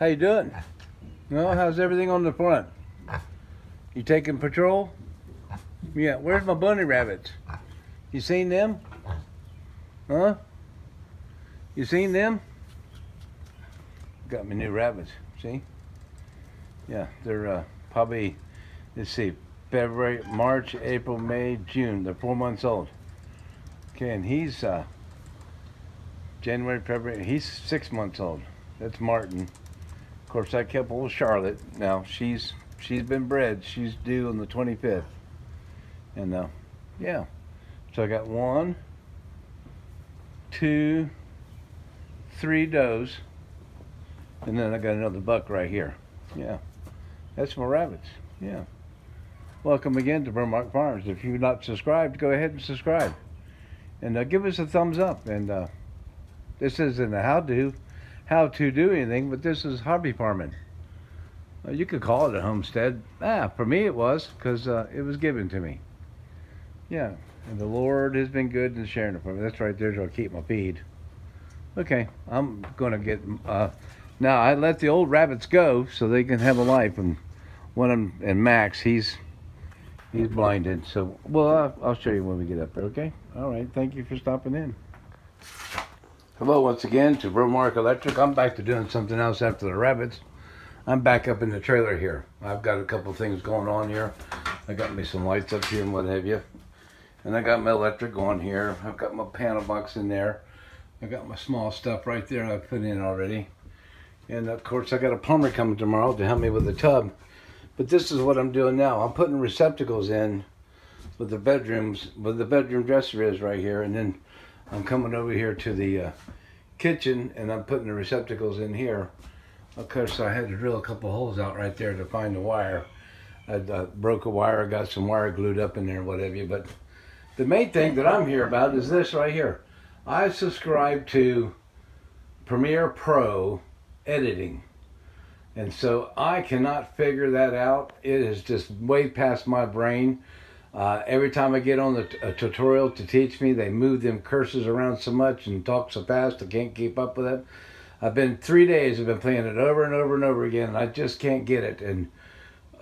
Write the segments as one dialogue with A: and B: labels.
A: How you doing? Well, how's everything on the front? You taking patrol? Yeah, where's my bunny rabbits? You seen them? Huh? You seen them? Got me new rabbits, see? Yeah, they're probably, let's see, February, March, April, May, June. They're 4 months old. Okay, and he's January, February, he's 6 months old. That's Martin. Of course, I kept old Charlotte. Now, she's been bred. She's due on the 25th. And yeah. So I got 1, 2, 3 does. And then I got another buck right here. Yeah. That's my rabbits. Yeah. Welcome again to Vermont Farms. If you're not subscribed, go ahead and subscribe. And give us a thumbs up. And this isn't a how to do anything, but this is hobby farming. You could call it a homestead. For me it was, because it was given to me. Yeah, and the Lord has been good in sharing it for me. That's right there, so I'll keep my feed. Okay, I'm gonna get, now I let the old rabbits go so they can have a life, and one of them, and Max, he's blinded, so, well, I'll show you when we get up there, okay? All right, thank you for stopping in. Hello once again to Vermont Electric. I'm back to doing something else after the rabbits. I'm back up in the trailer here. I've got a couple things going on here. I got me some lights up here and what have you. And I got my electric going here. I've got my panel box in there. I got my small stuff right there I've put in already. And of course I got a plumber coming tomorrow to help me with the tub. But this is what I'm doing now. I'm putting receptacles in with the bedrooms, where the bedroom dresser is right here. And then I'm coming over here to the kitchen and I'm putting the receptacles in here. Of course, I had to drill a couple holes out right there to find the wire. I broke a wire, got some wire glued up in there and what have you. But the main thing that I'm here about is this right here. I subscribe to Premiere Pro editing. And so I cannot figure that out. It is just way past my brain. Every time I get on a tutorial to teach me, they move them cursors around so much and talk so fast I can't keep up with it. I've been 3 days, I've been playing it over and over and over again, and I just can't get it. And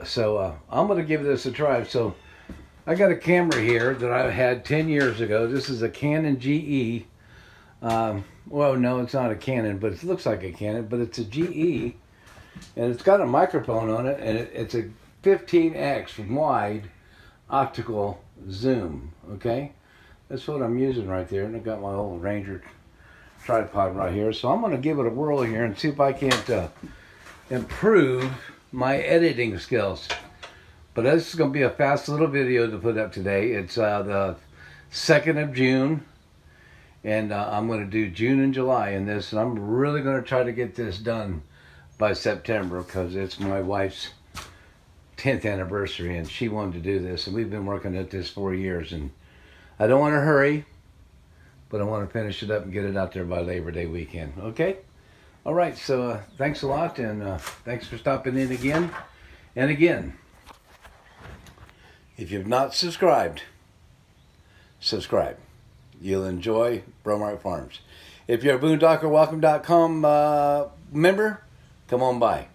A: so I'm going to give this a try. So I got a camera here that I had 10 years ago. This is a Canon GE. Well, no, it's not a Canon, but it looks like a Canon, but it's a GE. And it's got a microphone on it, and it's a 15x wide optical zoom, okay? That's what I'm using right there. And I got my old Ranger tripod right here. So I'm going to give it a whirl here and see if I can't improve my editing skills. But this is going to be a fast little video to put up today. It's the 2nd of June. And I'm going to do June and July in this. And I'm really going to try to get this done by September because it's my wife's 10th anniversary and she wanted to do this. And we've been working at this 4 years. And I don't want to hurry, but I want to finish it up and get it out there by Labor Day weekend. Okay? All right. So thanks a lot. And thanks for stopping in again and again. If you've not subscribed, subscribe. You'll enjoy Bromart Farms. If you're a boondockerwelcome.com member, come on by.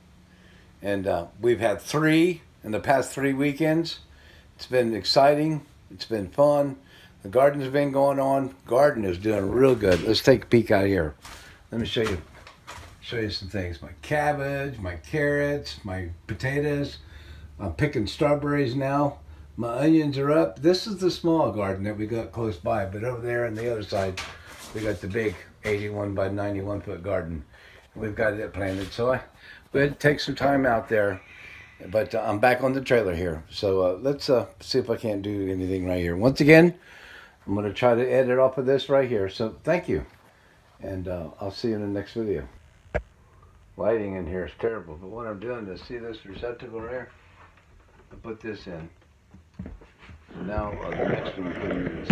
A: And we've had 3 in the past 3 weekends. It's been exciting. It's been fun. The garden's been going on. Garden is doing real good. Let's take a peek out here. Let me show you some things. My cabbage, my carrots, my potatoes. I'm picking strawberries now. My onions are up. This is the small garden that we got close by, but over there on the other side, we got the big 81 by 91 foot garden. We've got it planted. So we had to take some time out there, but I'm back on the trailer here. So let's see if I can't do anything right here. Once again, I'm going to try to edit off of this right here. So thank you. And I'll see you in the next video. Lighting in here is terrible, but what I'm doing is, see this receptacle right here? I put this in. Now the next one I'm putting in is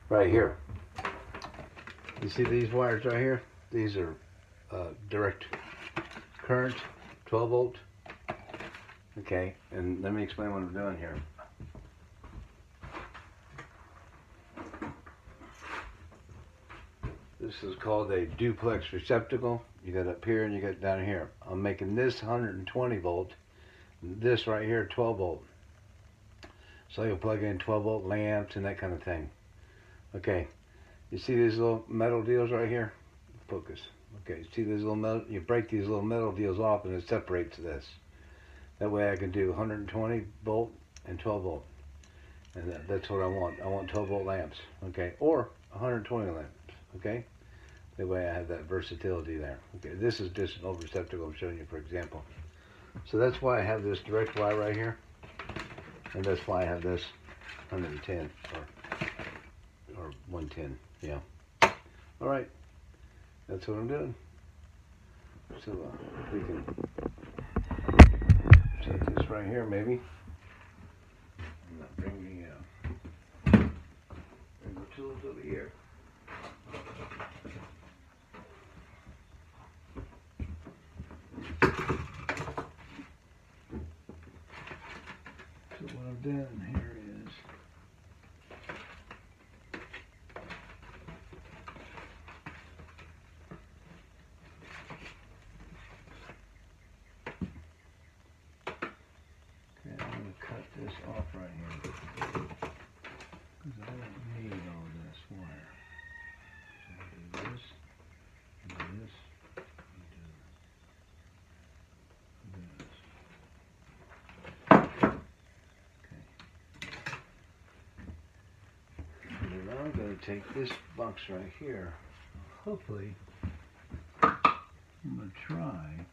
A: right here. You see these wires right here? These are direct current, 12 volt. Okay, and let me explain what I'm doing here. This is called a duplex receptacle. You got up here and you got down here. I'm making this 120 volt, this right here 12 volt. So you'll plug in 12 volt lamps and that kind of thing. Okay, you see these little metal deals right here? Focus. Okay, see these little metal, you break these little metal deals off and it separates this. That way I can do 120 volt and 12 volt. And that's what I want. I want 12 volt lamps, okay? Or 120 lamps, okay? That way I have that versatility there. Okay, this is just an old receptacle I'm showing you for example. So that's why I have this direct wire right here. And that's why I have this 110 or 110, yeah. All right, that's what I'm doing. So we can take this right here maybe. I'm not bringing the tools over here. So what I've done here is okay, I'm going to cut this off right here because I don't need all this wire. So I do this, and do this, and do this. And then I'm going to take this box right here. Hopefully, I'm going to try.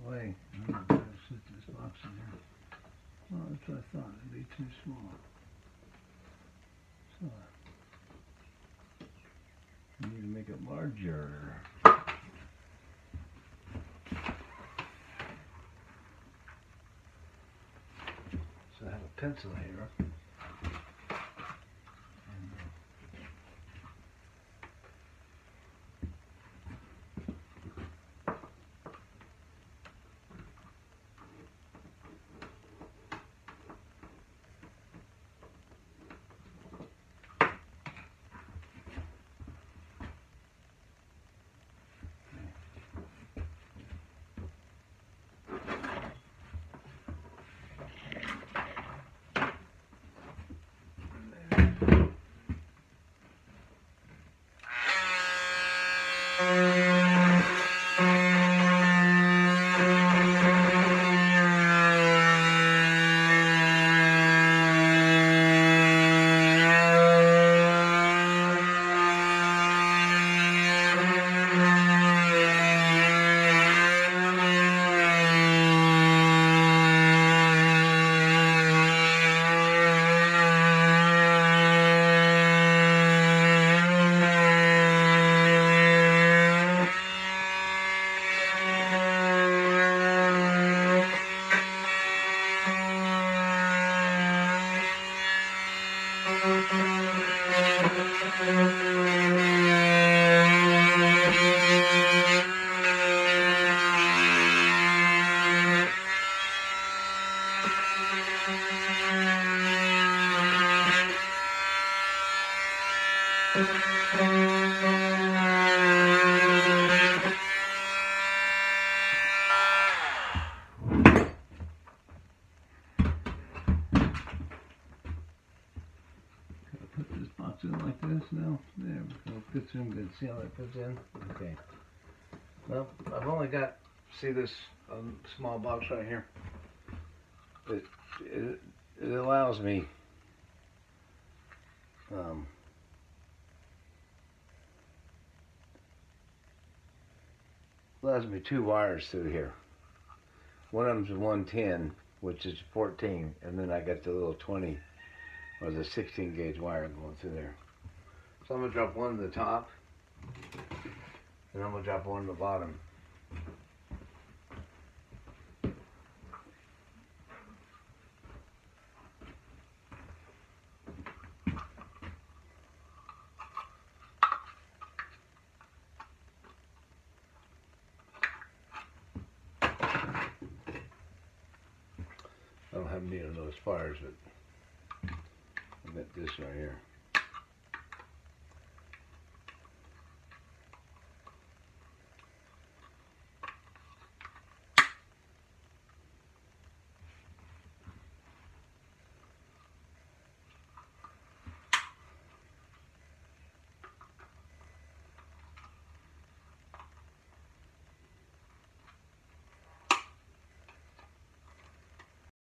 A: Way. I'm going to sit this box in here. Well, that's what I thought. It'd be too small. So, I need to make it larger. So I have a pencil here. Like this now. There we go. Fits in good. See how that fits in? Okay. Well, I've only got See this small box right here? It allows me two wires through here. One of them's a 110, which is 14, and then I got the little 20 or the 16 gauge wire going through there. So I'm gonna drop one at the top, and I'm gonna drop one at the bottom. I don't have any of those pliers, but I've got this right here.